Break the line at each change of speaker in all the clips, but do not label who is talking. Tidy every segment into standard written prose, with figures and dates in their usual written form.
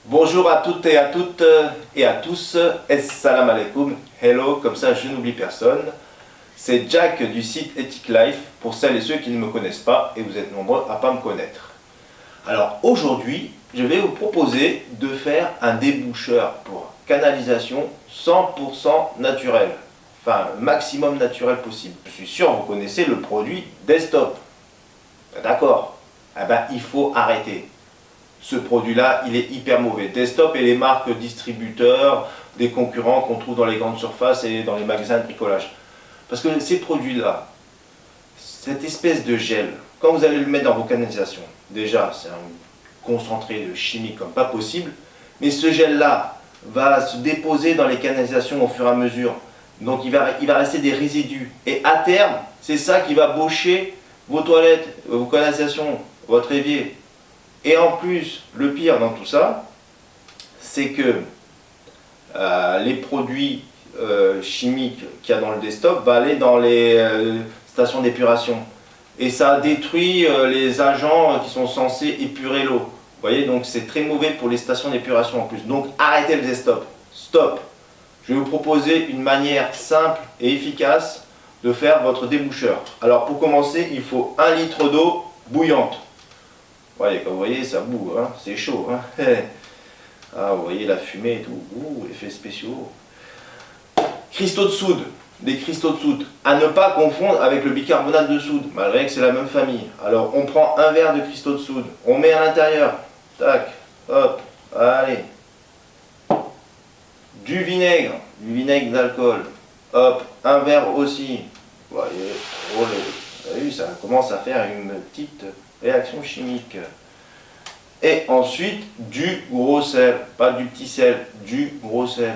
Bonjour à toutes et à tous, Assalamu alaikum, hello, comme ça je n'oublie personne. C'est Jack du site Ethic Life, pour celles et ceux qui ne me connaissent pas, et vous êtes nombreux à ne pas me connaître. Alors aujourd'hui, je vais vous proposer de faire un déboucheur pour canalisation 100% naturel, enfin le maximum naturel possible. Je suis sûr que vous connaissez le produit Desktop. D'accord? Eh ben, il faut arrêter. Ce produit-là, il est hyper mauvais. Desktop et les marques distributeurs des concurrents qu'on trouve dans les grandes surfaces et dans les magasins de bricolage. Parce que ces produits-là, cette espèce de gel, quand vous allez le mettre dans vos canalisations, déjà, c'est un concentré de chimie comme pas possible, mais ce gel-là va se déposer dans les canalisations au fur et à mesure. Donc il va rester des résidus. Et à terme, c'est ça qui va boucher vos toilettes, vos canalisations, votre évier. Et en plus, le pire dans tout ça, c'est que les produits chimiques qu'il y a dans le Desktop vont aller dans les stations d'épuration. Et ça détruit les agents qui sont censés épurer l'eau. Vous voyez, donc c'est très mauvais pour les stations d'épuration en plus. Donc arrêtez le Desktop. Stop. Je vais vous proposer une manière simple et efficace de faire votre déboucheur. Alors pour commencer, il faut 1 litre d'eau bouillante. Ouais, comme vous voyez, ça boue, hein, c'est chaud. Hein. Ah, vous voyez la fumée et tout. Ouh, effets spéciaux. Cristaux de soude. Des cristaux de soude. À ne pas confondre avec le bicarbonate de soude, malgré que c'est la même famille. Alors, on prend un verre de cristaux de soude. On met à l'intérieur. Tac, hop, allez. Du vinaigre d'alcool. Hop, un verre aussi. Vous voyez, oh, vous avez vu, ça commence à faire une petite réaction chimique. Et ensuite, du gros sel, pas du petit sel, du gros sel.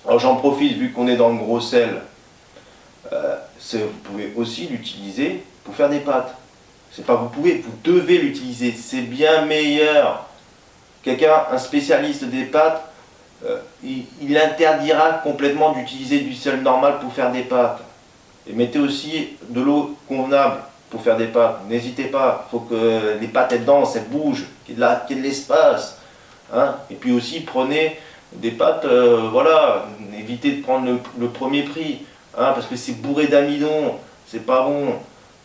Alors j'en profite, vu qu'on est dans le gros sel, vous pouvez aussi l'utiliser pour faire des pâtes. C'est pas vous pouvez, vous devez l'utiliser, c'est bien meilleur. Quelqu'un, un spécialiste des pâtes, il interdira complètement d'utiliser du sel normal pour faire des pâtes. Et mettez aussi de l'eau convenable pour faire des pâtes. N'hésitez pas, il faut que les pâtes elles dansent, elles bougent, qu'il y ait de l'espace. Hein. Et puis aussi prenez des pâtes, voilà, évitez de prendre le premier prix, hein, parce que c'est bourré d'amidon, c'est pas bon.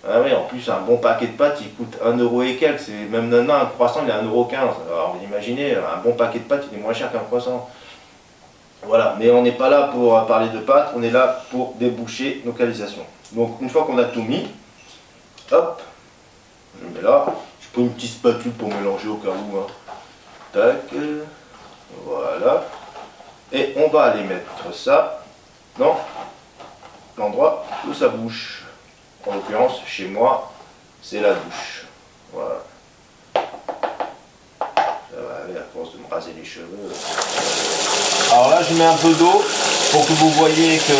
Ah ouais, en plus un bon paquet de pâtes il coûte 1 euro et quelques, c'est même maintenant un croissant il est à 1,15 €. Alors vous imaginez, un bon paquet de pâtes il est moins cher qu'un croissant. Voilà, mais on n'est pas là pour parler de pâtes, on est là pour déboucher nos canalisations. Donc une fois qu'on a tout mis, hop, je mets là, je prends une petite spatule pour mélanger au cas où. Hein. Tac, voilà. Et on va aller mettre ça dans l'endroit où ça bouche. En l'occurrence, chez moi, c'est la douche. Voilà. Ça va aller à force de me raser les cheveux. Alors là, je mets un peu d'eau pour que vous voyez que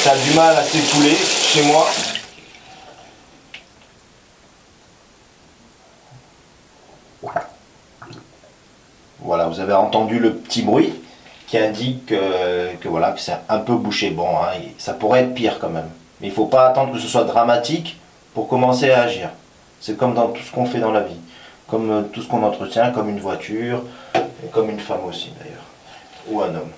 ça a du mal à s'écouler chez moi. Voilà, vous avez entendu le petit bruit qui indique que voilà, que c'est un peu bouché. Bon, hein, ça pourrait être pire quand même. Mais il ne faut pas attendre que ce soit dramatique pour commencer à agir. C'est comme dans tout ce qu'on fait dans la vie. Comme tout ce qu'on entretient, comme une voiture, et comme une femme aussi d'ailleurs. Ou un homme.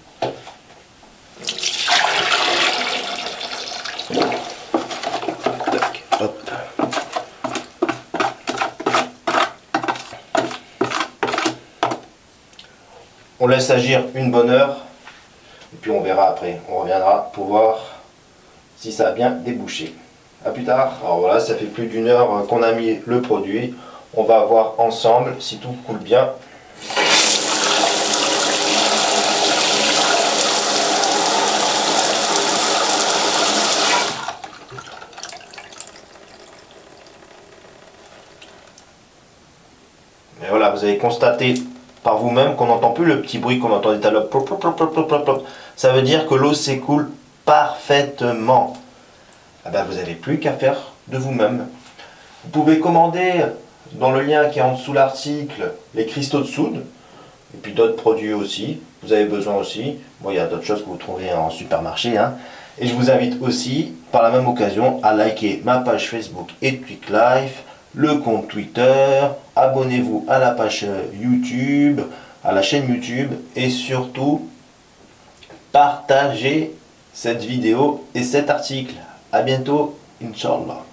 Tac, hop. On laisse agir une bonne heure et puis on verra après. On reviendra pour voir si ça a bien débouché. A plus tard. Alors voilà, ça fait plus d'1 heure qu'on a mis le produit. On va voir ensemble si tout coule bien. Et voilà, vous avez constaté par vous-même qu'on n'entend plus le petit bruit qu'on entendait tout à l'heure. Ça veut dire que l'eau s'écoule parfaitement. Ah ben, vous n'avez plus qu'à faire de vous-même. Vous pouvez commander dans le lien qui est en dessous l'article les cristaux de soude et puis d'autres produits aussi. Vous avez besoin aussi. Bon, il y a d'autres choses que vous trouvez en supermarché. Hein. Et je vous invite aussi, par la même occasion, à liker ma page Facebook Ethic Life, le compte Twitter, abonnez-vous à la page YouTube, à la chaîne YouTube et surtout partagez cette vidéo et cet article. À bientôt, Inch'Allah.